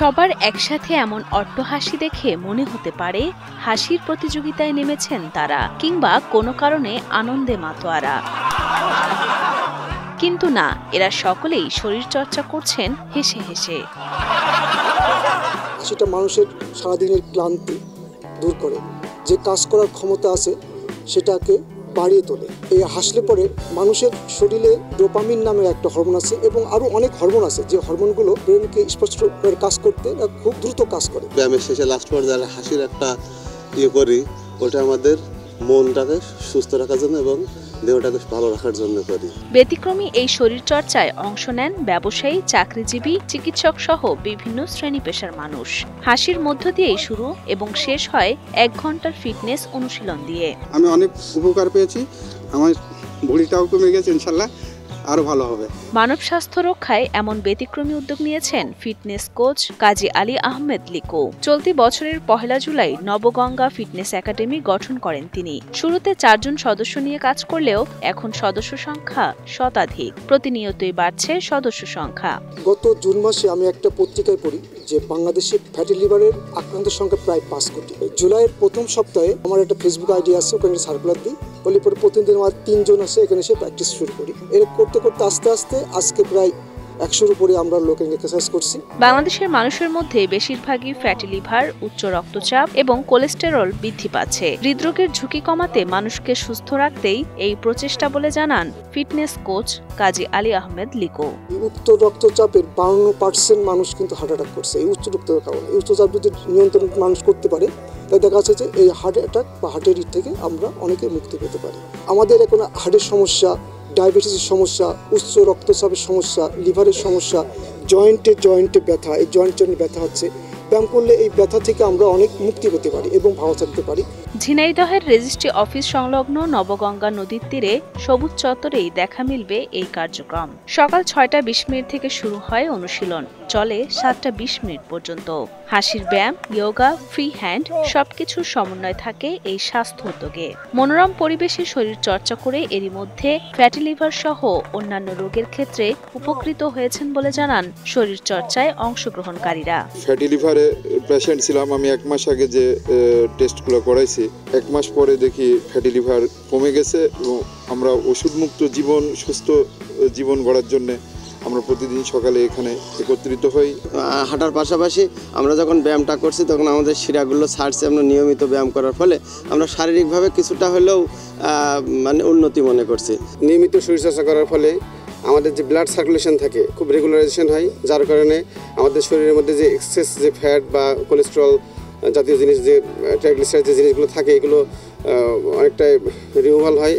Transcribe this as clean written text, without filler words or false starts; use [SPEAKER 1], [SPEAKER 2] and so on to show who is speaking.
[SPEAKER 1] সবার একসাথে এমন অট্টহাসি দেখে মনে হতে পারে হাসির প্রতিযোগিতায় নেমেছেন তারা, কিংবা কোনো কারণে আনন্দে মাতোয়ারা। কিন্তু না, এরা সকলেই শরীরচর্চা করছেন হেসে হেসে।
[SPEAKER 2] সেটা মানুষের সারাদিনের ক্লান্তি দূর করে, যে কাজ করার ক্ষমতা আছে সেটাকে বাড়িয়ে তোলে। এই হাসলে পরে মানুষের শরীরে ডোপামিন নামের একটা হরমোন আছে এবং আরো অনেক হরমোন আছে, যে হরমোনগুলো ব্রেনকে স্পষ্ট কাজ করতে খুব দ্রুত কাজ করে।
[SPEAKER 3] ব্যায়ামের শেষে লাস্ট পর্যায়ে হাসির একটা করি, ওটা আমাদের মনটাকে সুস্থ রাখার জন্য এবং দেহটাকে ভালো রাখার জন্য করি।
[SPEAKER 1] ব্যতিক্রমী এই শরীরচর্চায় অংশ নেন ব্যবসায়ী, চাকরিজীবী, চিকিৎসক সহ বিভিন্ন শ্রেণী পেশার মানুষ। হাসির মধ্য দিয়েই শুরু এবং শেষ হয় 1 ঘন্টার ফিটনেস অনুশীলন দিয়ে।
[SPEAKER 4] আমি অনেক উপকার পেয়েছি, আমার ভুঁড়িটাও কমে গেছে, ইনশাল্লাহ আরো ভালো হবে।
[SPEAKER 1] মানব স্বাস্থ্য রক্ষায় এমন ব্যতিক্রমী উদ্যোগ নিয়েছেন ফিটনেস কোচ কাজী আলী আহমেদ লিকো। চলতি বছরের 1 জুলাই নবগঙ্গা ফিটনেস একাডেমি গঠন করেন তিনি। শুরুতে 4 জন সদস্য নিয়ে কাজ করলেও এখন সদস্য সংখ্যা শতাধিক। প্রতিনিয়তই বাড়ছে সদস্য সংখ্যা।
[SPEAKER 2] গত জুন মাসে আমি একটা পত্রিকায় পড়ি যে বাংলাদেশে ফ্যাটি লিভারের আক্রান্তের সংখ্যা প্রায় 5 কোটি। জুলাইয়ের প্রথম সপ্তাহে আমার একটা ফেসবুক আইডি আছে, ওখানে সার্কুলার দিই, বলে পরে প্রতিদিন আমার 3 জন আছে, এখানে এসে প্র্যাকটিস শুরু করি। এর করতে করতে আস্তে আস্তে আজকে প্রায় 100-এর উপরে আমরা লোকের এক্সারসাইজ করছি।
[SPEAKER 1] বাংলাদেশের মানুষের মধ্যে বেশিরভাগই ফ্যাটি লিভার, উচ্চ রক্তচাপ এবং কোলেস্টেরল বৃদ্ধি পাচ্ছে। হৃদরোগের ঝুঁকি কমাতে মানুষকে সুস্থ রাখতেই এই প্রচেষ্টা বলে জানান ফিটনেস কোচ কাজী আলী আহমেদ লিকো।
[SPEAKER 2] উচ্চ রক্তচাপের 52% মানুষ কিন্তু হার্ট অ্যাটাক করছে এই উচ্চ রক্তচাপের কারণে। এই উচ্চচাপ যদি নিয়ন্ত্রণ মানুষ করতে পারে, তাই দেখা যাচ্ছে যে এই হার্ট অ্যাটাক বা হার্টের থেকে আমরা অনেকে মুক্তি পেতে পারি। আমাদের এখন হার্টের সমস্যা, ডায়াবেটিসের সমস্যা, উচ্চ রক্তচাপের সমস্যা, লিভারের সমস্যা, জয়েন্টে ব্যথা, এই জয়েন্ট ব্যথা হচ্ছে, ব্যায়াম করলে এই ব্যথা থেকে আমরা অনেক মুক্তি পেতে পারি এবং ভালো থাকতে পারি।
[SPEAKER 1] ঝিনাইদহের রেজিস্ট্রি অফিস সংলগ্ন নবগঙ্গা নদীর তীরে সবুজ চত্বরেই দেখা মিলবে এই কার্যক্রম। সকাল 6:20 থেকে শুরু হয় অনুশীলন, চলে 7:20 পর্যন্ত। হাসির ব্যায়াম, যোগা, ফ্রি হ্যান্ড সবকিছুর সমন্বয় থাকে এই স্বাস্থ্য উদ্যোগে। মনোরম পরিবেশে শরীর চর্চা করে এরই মধ্যে ফ্যাটি লিভার সহ অন্যান্য রোগের ক্ষেত্রে উপকৃত হয়েছেন বলে জানান শরীর চর্চায় অংশগ্রহণকারীরা।
[SPEAKER 4] ফ্যাটি লিভারে পেশেন্ট ছিলাম আমি 1 মাস আগে, যে টেস্টগুলো করাইছি 1 মাস পরে দেখি ফ্যাটি লিভার কমে গেছে এবং আমরা ওষুধমুক্ত জীবন, সুস্থ জীবন গড়ার জন্য আমরা প্রতিদিন সকালে এখানে একত্রিত হই।
[SPEAKER 5] হাঁটার পাশাপাশি আমরা যখন ব্যায়ামটা করছি তখন আমাদের শিরাগুলো ছাড়ছে। আমরা নিয়মিত ব্যায়াম করার ফলে আমরা শারীরিকভাবে কিছুটা হলেও মানে উন্নতি মনে করছি। নিয়মিত শরীরচর্চা করার ফলে আমাদের যে ব্লাড সার্কুলেশন থাকে খুব রেগুলারাইজেশন হয়, যার কারণে আমাদের শরীরের মধ্যে যে এক্সেস যে ফ্যাট বা কোলেস্টেরল জাতীয় জিনিস, যে ট্রাইগ্লিসারাইড যে জিনিসগুলো থাকে, এগুলো অনেকটাই রিমুভাল হয়।